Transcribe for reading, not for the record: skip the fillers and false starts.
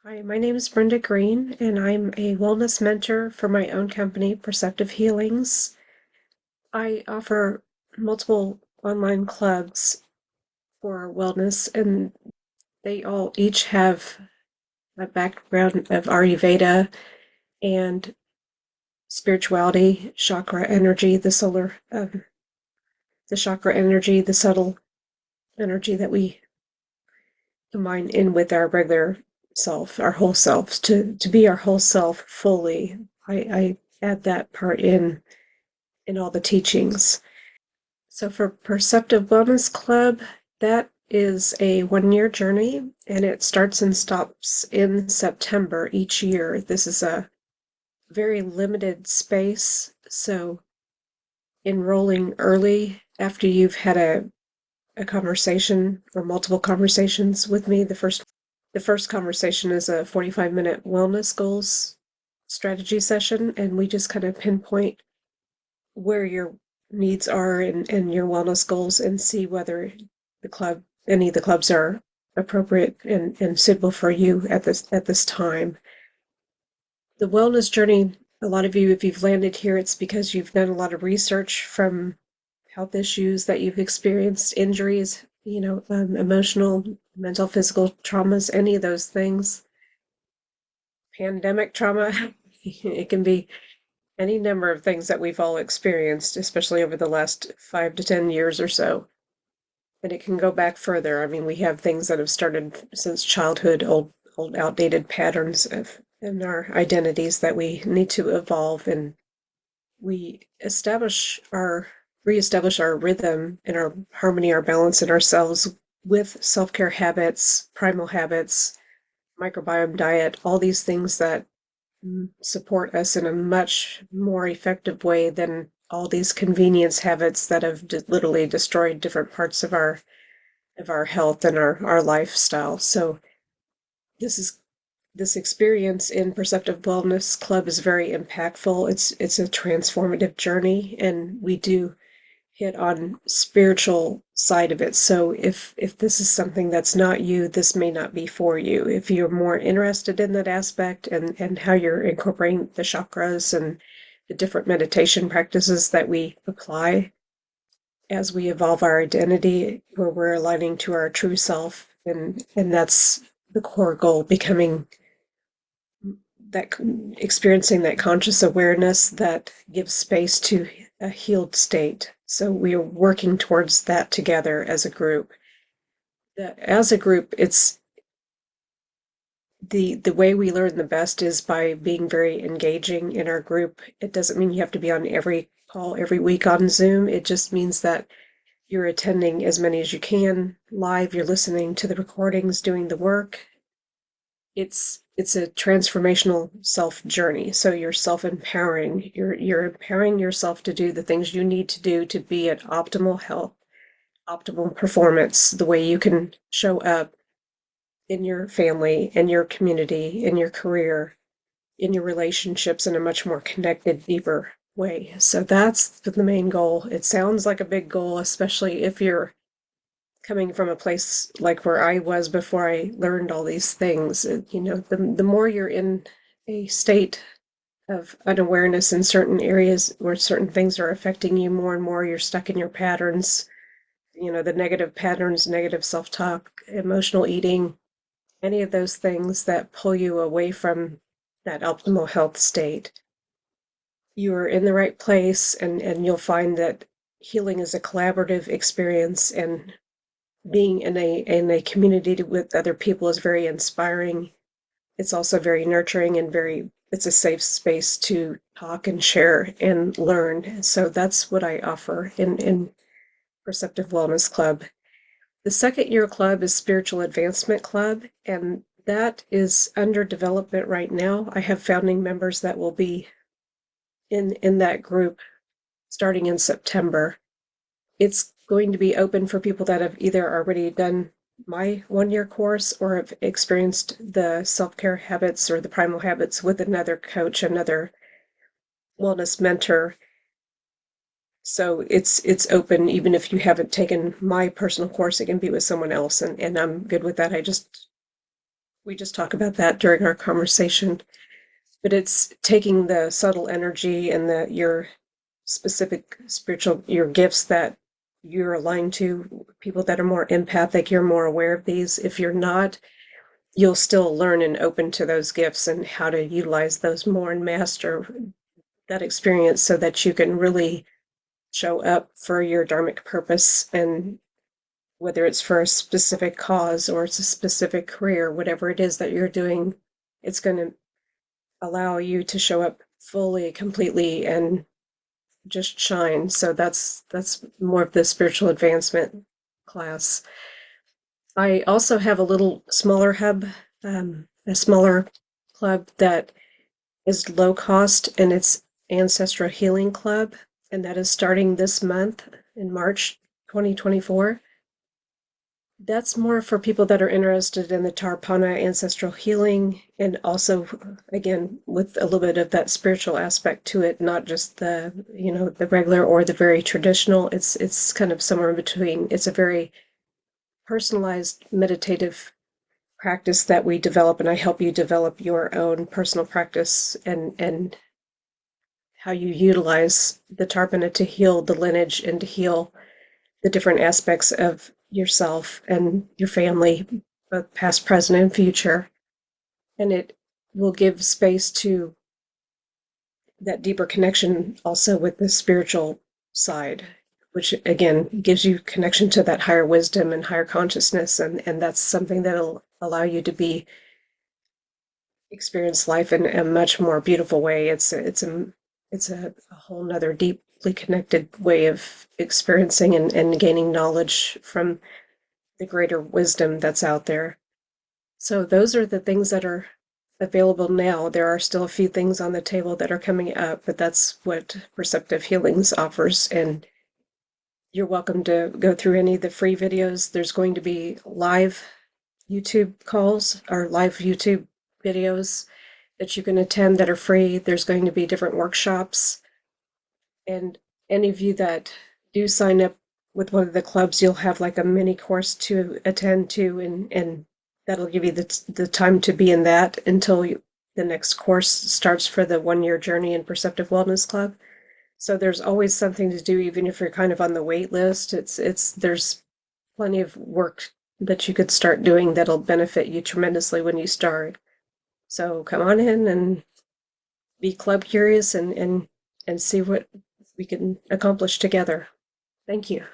Hi, my name is Brenda Green, and I'm a wellness mentor for my own company, Perceptive Healings. I offer multiple online clubs for wellness, and they all each have a background of Ayurveda and spirituality, chakra energy, the chakra energy, the subtle energy that we combine in with our regular self, our whole selves, to be our whole self fully. I add that part in all the teachings. So for Perceptive Wellness Club, that is a 1 year journey, and it starts and stops in September each year. This is a very limited space, so enrolling early after you've had a conversation or multiple conversations with me. The first conversation is a 45-minute wellness goals strategy session, and we just kind of pinpoint where your needs are and your wellness goals and see whether any of the clubs are appropriate and suitable for you at this time. The wellness journey, a lot of you, if you've landed here, it's because you've done a lot of research from health issues that you've experienced, injuries, emotional, mental, physical traumas, any of those things, pandemic trauma. It can be any number of things that we've all experienced, especially over the last 5 to 10 years or so. And it can go back further. I mean, we have things that have started since childhood, old outdated patterns in our identities that we need to evolve, and we reestablish our rhythm and our harmony, our balance in ourselves with self-care habits, primal habits, microbiome diet, all these things that support us in a much more effective way than all these convenience habits that have literally destroyed different parts of our health and our lifestyle. So this experience in Perceptive Wellness Club is very impactful. It's a transformative journey, and we do hit on spiritual side of it. So if this is something that's not you, this may not be for you. If you're more interested in that aspect and how you're incorporating the chakras and the different meditation practices that we apply as we evolve our identity, where we're aligning to our true self, and that's the core goal, becoming that, experiencing that conscious awareness that gives space to a healed state. So we are working towards that together as a group. As a group, it's the way we learn the best is by being very engaging in our group. It doesn't mean you have to be on every call every week on Zoom. It just means that you're attending as many as you can live, you're listening to the recordings, doing the work. It's a transformational self journey. So you're self-empowering. You're empowering yourself to do the things you need to do to be at optimal health, optimal performance, the way you can show up in your family, in your community, in your career, in your relationships in a much more connected, deeper way. So that's the main goal. It sounds like a big goal, especially if you're coming from a place like where I was before I learned all these things. The more you're in a state of unawareness in certain areas where certain things are affecting you more and more, you're stuck in your patterns, the negative patterns, negative self-talk, emotional eating, any of those things that pull you away from that optimal health state. You are in the right place, and you'll find that healing is a collaborative experience, and being in a community with other people is very inspiring. It's also very nurturing and it's a safe space to talk and share and learn. So that's what I offer in Perceptive Wellness Club. The second year club is Spiritual Advancement Club, and that is under development right now. I have founding members that will be in that group starting in September. It's going to be open for people that have either already done my 1 year course or have experienced the self-care habits or the primal habits with another coach, another wellness mentor. So it's open even if you haven't taken my personal course. It can be with someone else, and I'm good with that. I just We just talk about that during our conversation, but it's taking the subtle energy and your specific spiritual, your gifts that you're aligned to, people that are more empathic, you're more aware of these. If you're not, you'll still learn and open to those gifts and how to utilize those more and master that experience so that you can really show up for your dharmic purpose, and whether it's for a specific cause or it's a specific career, whatever it is that you're doing, it's going to allow you to show up fully, completely, and just shine. So that's more of the spiritual advancement class. I also have a little smaller hub, a smaller club that is low cost, and it's Ancestral Healing Club, and that is starting this month in March 2024. That's more for people that are interested in the Tarpana ancestral healing, and also, again, with a little bit of that spiritual aspect to it, not just the regular or the very traditional. It's kind of somewhere in between. It's a very personalized meditative practice that we develop, and I help you develop your own personal practice and how you utilize the Tarpana to heal the lineage and to heal the different aspects of yourself and your family, both past, present, and future. And it will give space to that deeper connection also with the spiritual side, which again gives you connection to that higher wisdom and higher consciousness. And that's something that'll allow you to experience life in a much more beautiful way. It's a whole nother deeply connected way of experiencing and gaining knowledge from the greater wisdom that's out there. So those are the things that are available now. There are still a few things on the table that are coming up, but that's what Perceptive Healings offers. And you're welcome to go through any of the free videos. There's going to be live YouTube calls or live YouTube videos that you can attend that are free. There's going to be different workshops. And any of you that do sign up with one of the clubs, you'll have like a mini course to attend to, and that'll give you the time to be in that until the next course starts for the 1-year journey in Perceptive Wellness Club. So there's always something to do, even if you're kind of on the wait list. There's plenty of work that you could start doing that'll benefit you tremendously when you start. So come on in and be club curious and see what we can accomplish together. Thank you.